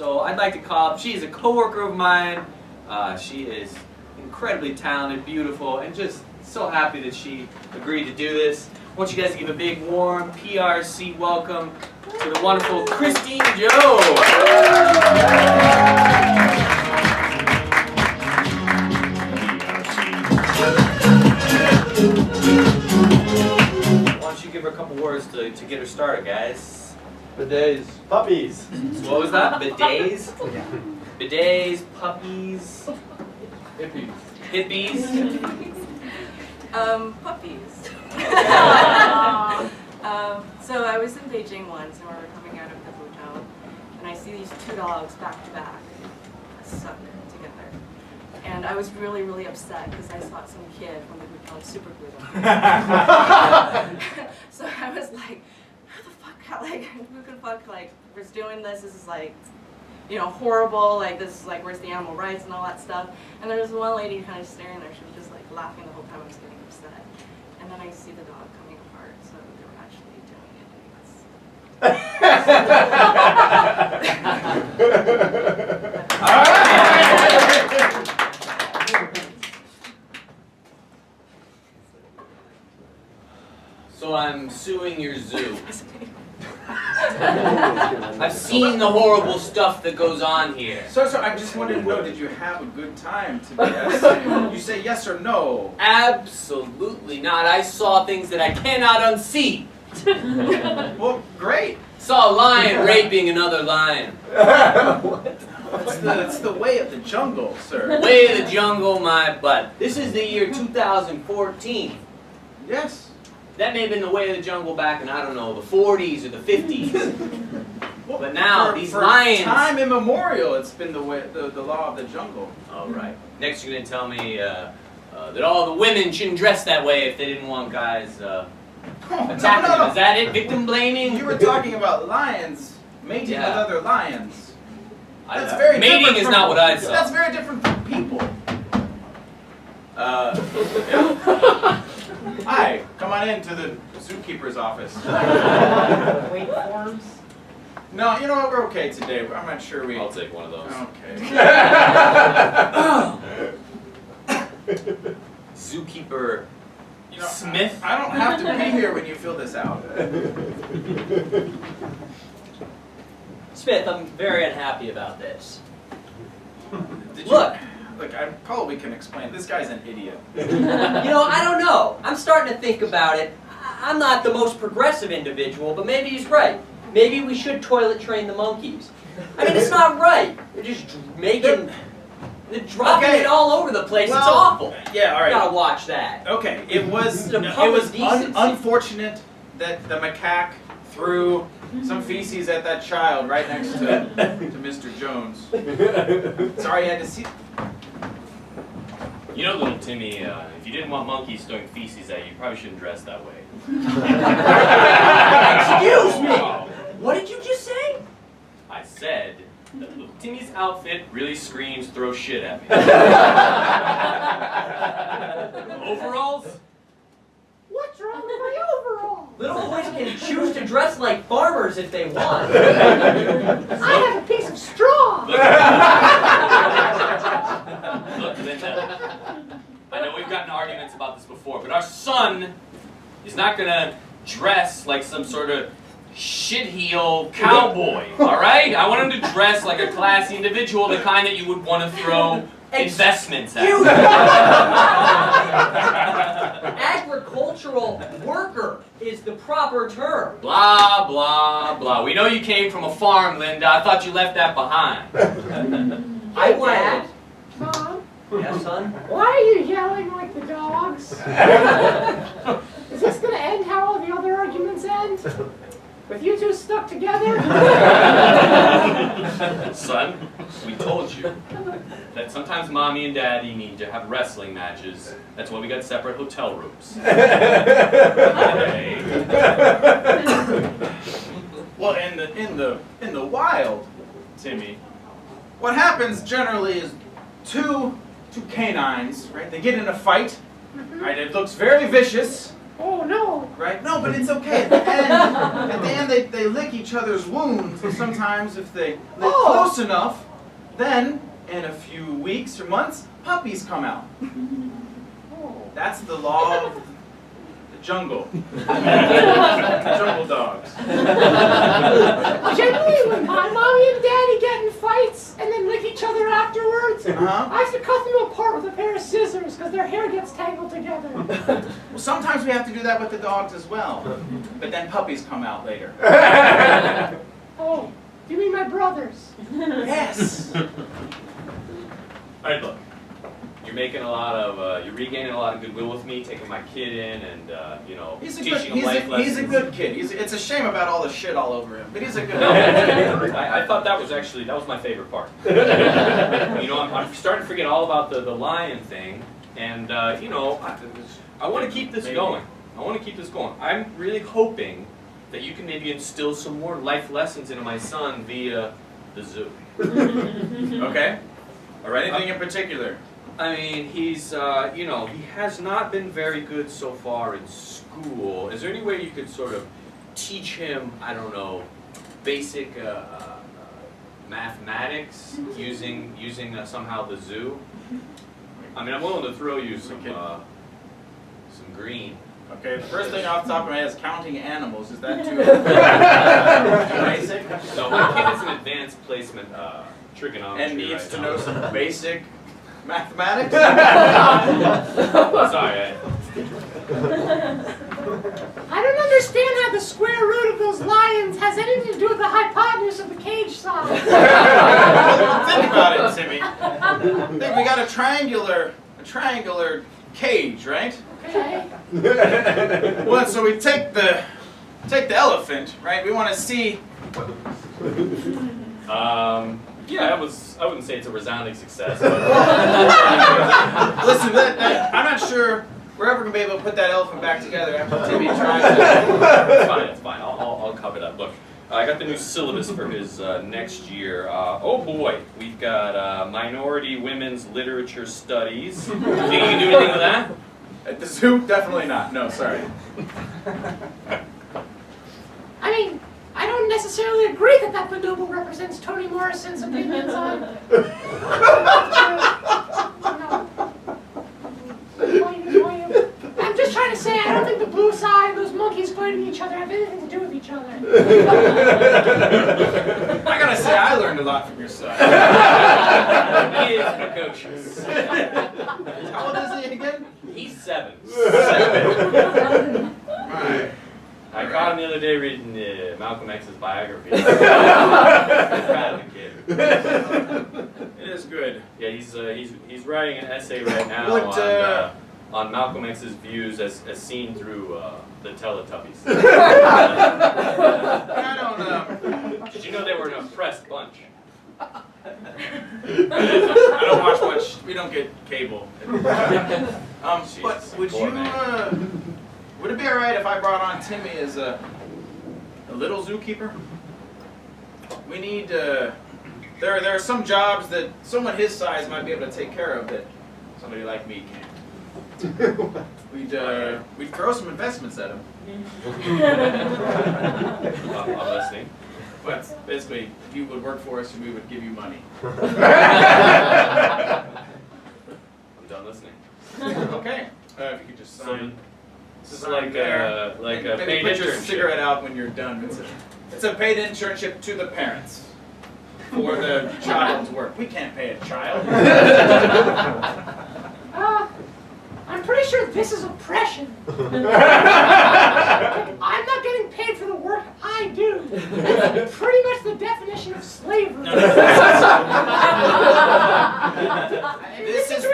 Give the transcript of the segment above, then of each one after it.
So I'd like to call up, she's a coworker of mine. She is incredibly talented, beautiful, and just so happy that she agreed to do this. I want you guys to give a big, warm PRC welcome to the wonderful Christine Joe. Why don't you give her a couple words to get her started, guys? Bidets. Puppies. So what was that? Bidets? Bidets, puppies, Hippies. hippies. Puppies. So I was in Beijing once, and we were coming out of the hotel, and I see these two dogs back to back, stuck together. And I was really, really upset because I thought some kid from the hotel super glued them. So I was like, who the fuck, like, who the fuck, like, was doing this? This is like, you know, horrible, like, this is like, where's the animal rights and all that stuff. And there was one lady kind of staring there, she was just like laughing the whole time I was getting upset. And then I see the dog coming apart, so they were actually doing it. So I'm suing your zoo. I've seen the horrible stuff that goes on here. So I just wanted to know, did you have a good time today? You say yes or no. Absolutely not. I saw things that I cannot unsee. Well, great. Saw a lion raping another lion. That's the way of the jungle, sir. Way of the jungle, my butt. This is the year 2014. Yes. That may have been the way of the jungle back in, I don't know, the 40s or the 50s. Well, But now, these for lions... time immemorial, it's been the way, the law of the jungle. All right. Next you're going to tell me that all the women shouldn't dress that way if they didn't want guys attacking them. Is that it? Victim blaming? You were talking about lions mating with other lions. That's very mating different is from, not what I saw. That's very different from people. Hi, come on in to the zookeeper's office. Wait forms? No, you know what, we're okay today. I'm not sure we... I'll take one of those. Okay. Zookeeper You know, Smith? I don't have to be here when you fill this out. Smith, I'm very unhappy about this. Look, I probably can explain. This guy's an idiot. You know, I don't know. I'm starting to think about it. I'm not the most progressive individual, but maybe he's right. Maybe we should toilet train the monkeys. I mean, it's not right. They're just making... They're dropping it all over the place. Well, it's awful. Yeah, all right. You gotta watch that. Okay, it was decency. unfortunate that the macaque threw some feces at that child right next to Mr. Jones. Sorry, I had to see. You know, little Timmy, if you didn't want monkeys throwing feces at you, you probably shouldn't dress that way. Excuse me! What did you just say? I said that little Timmy's outfit really screams throw shit at me. Overalls? What's wrong with my overall? Little boys can choose to dress like farmers if they want. I have a piece of straw. Look, Linda, I know we've gotten arguments about this before, but our son is not gonna dress like some sort of shit-heel cowboy, all right? I want him to dress like a classy individual, the kind that you would want to throw investments at. Agricultural worker is the proper term. Blah, blah, blah. We know you came from a farm, Linda. I thought you left that behind. I went. Mom, Yeah, son? why are you yelling like the dogs? Is this going to end how all the other arguments end? With you two stuck together? Son, we told you that sometimes Mommy and Daddy need to have wrestling matches. That's why we got separate hotel rooms. Okay. Well, in the wild, Timmy, what happens generally is two canines, right? They get in a fight, right? It looks very vicious, Oh no. Right? No, but it's okay. At the end, they lick each other's wounds. And sometimes, if they lick close enough, then in a few weeks or months, puppies come out. That's the law of the jungle. Jungle dogs. Generally, when my mommy and daddy get in fights and then lick each other afterwards, I have to cut them apart with a pair of scissors because their hair gets tangled together. Well, sometimes we have to do that with the dogs as well. But then puppies come out later. Oh, you mean my brothers? Yes. Alright, look. You're making a lot of, you're regaining a lot of goodwill with me, taking my kid in and, you know, teaching him life lessons. He's a good kid. It's a shame about all the shit all over him, but he's a good No, kid. I thought that was my favorite part. You know, I'm starting to forget all about the lion thing, and, you know, I want to keep this going. I'm really hoping that you can maybe instill some more life lessons into my son via the zoo. Okay? All right? Anything in particular? I mean, he's, you know, he has not been very good so far in school. Is there any way you could sort of teach him, I don't know, basic mathematics using somehow the zoo? I mean, I'm willing to throw you some green. Okay, the first thing off the top of my head is counting animals. Is that too basic? So my kid is an advanced placement trigonometry And needs right to now. know some basic mathematics? Sorry. I don't understand how the square root of those lions has anything to do with the hypotenuse of the cage size. Think about it, Timmy. Think we got a triangular cage, right? Okay. Well, so we take the elephant, right? We want to see. Yeah, I wouldn't say it's a resounding success. But Listen, I'm not sure we're ever gonna be able to put that elephant back together after Timmy tries to. It's fine. I'll cover that. Look, I got the new syllabus for his next year. Oh boy, we've got minority women's literature studies. Think you can do anything with that? At the zoo, definitely not. No, sorry. I mean, I don't necessarily agree that bonobo represents Toni Morrison's opinions on. I'm just trying to say I don't think the blue side and those monkeys fighting each other have anything to do with each other. I gotta say, I learned a lot from your son. He is precocious. How old is he again? He's 7. 7. Alright. I caught him the other day reading Malcolm X's biography. I'm proud of the kid. It is good. Yeah, he's writing an essay right now What, on Malcolm X's views as seen through the Teletubbies. I don't know. Did you know they were an oppressed bunch? I don't watch much. We don't get cable. But would poor you? man. Would it be all right if I brought on Timmy as a little zookeeper? We need. There are some jobs that someone his size might be able to take care of that somebody like me can't. We'd throw some investments at him. I'm listening. But basically, if you would work for us, we would give you money. I'm done listening. Okay. If you could just sign. This is like a Maybe paid put your internship. cigarette out when you're done. It's a paid internship to the parents for the child's work. We can't pay a child. I'm pretty sure this is oppression. I'm not getting paid for the work I do. That's pretty much the definition of slavery. This is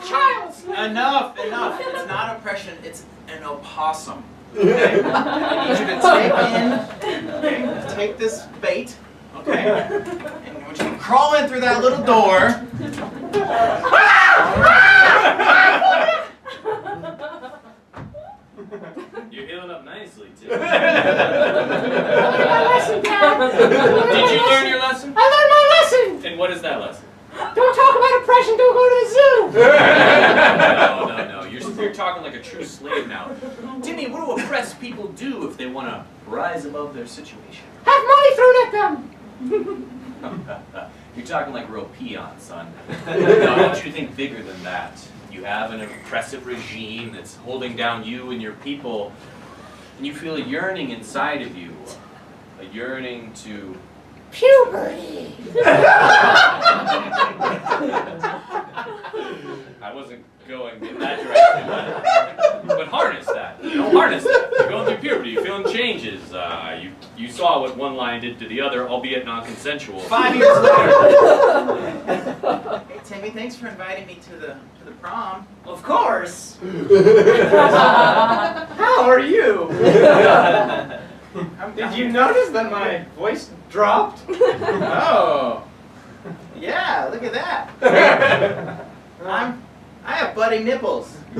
child slavery. enough. It's not oppression. It's an opossum. Okay? I need you to take this bait. Okay? And I want you to crawl in through that little door. You're healing up nicely, too. I learned my lesson, Dad. Did you learn your lesson? I learned my lesson. And what is that lesson? Don't talk about oppression. Don't go to the zoo. No. You're You're talking like a true slave now. Timmy, what do oppressed people do if they want to rise above their situation? Have money thrown at them. You're talking like a real peon, son. No, don't you think bigger than that? You have an oppressive regime that's holding down you and your people, and you feel a yearning inside of you. A yearning to... Puberty. I wasn't going in that direction, but harness that. Harness that. You're going through puberty. You're feeling changes. You saw what one line did to the other, albeit non-consensual. 5 years later. Hey, Timmy, thanks for inviting me to the prom. Of course. How are you? Did you notice that my voice dropped? Oh. Yeah, look at that. I have budding nipples. I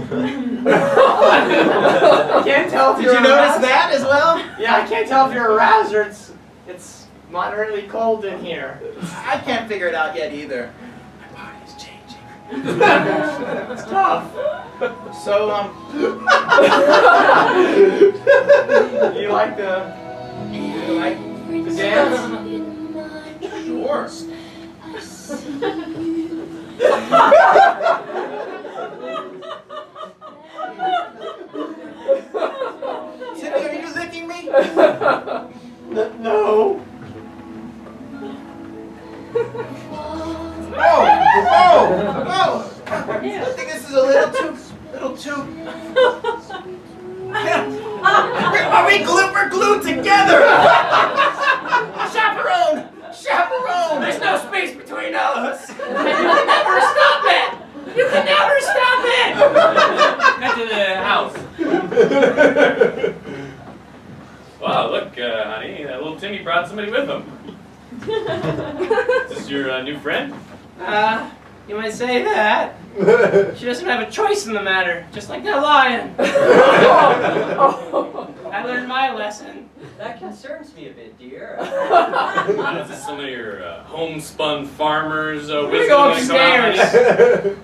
can't tell if Did you're you notice aroused. that as well? Yeah, I can't tell if you're aroused or it's moderately cold in here. I can't figure it out yet either. My body's changing. It's tough. So, You like the dance? Sure. Timmy, are you licking me? No. Oh! I think this is a little too. Are we glued together? Chaperone! There's no space between us. And you can never stop it. You can never stop it. Get to the house. Wow, look, honey, little Timmy brought somebody with him. Is this your new friend? You might say that. She doesn't have a choice in the matter, just like that lion. I learned my lesson. That concerns me a bit, dear. Is this some of your homespun farmers We're wisdom gonna gonna go come out, upstairs.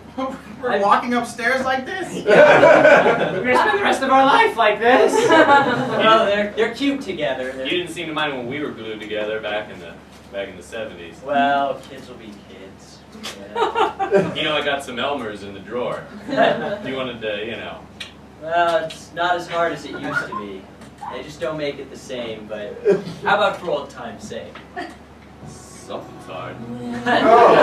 We're walking upstairs like this? We're gonna spend the rest of our life like this. Well, they're cute together. honey? You didn't seem to mind when we were glued together back in the 70s. Well, kids will be kids. You know, I got some Elmers in the drawer. You wanted to, Well, it's not as hard as it used to be. They just don't make it the same, but how about for old time's sake? Something's hard. Oh.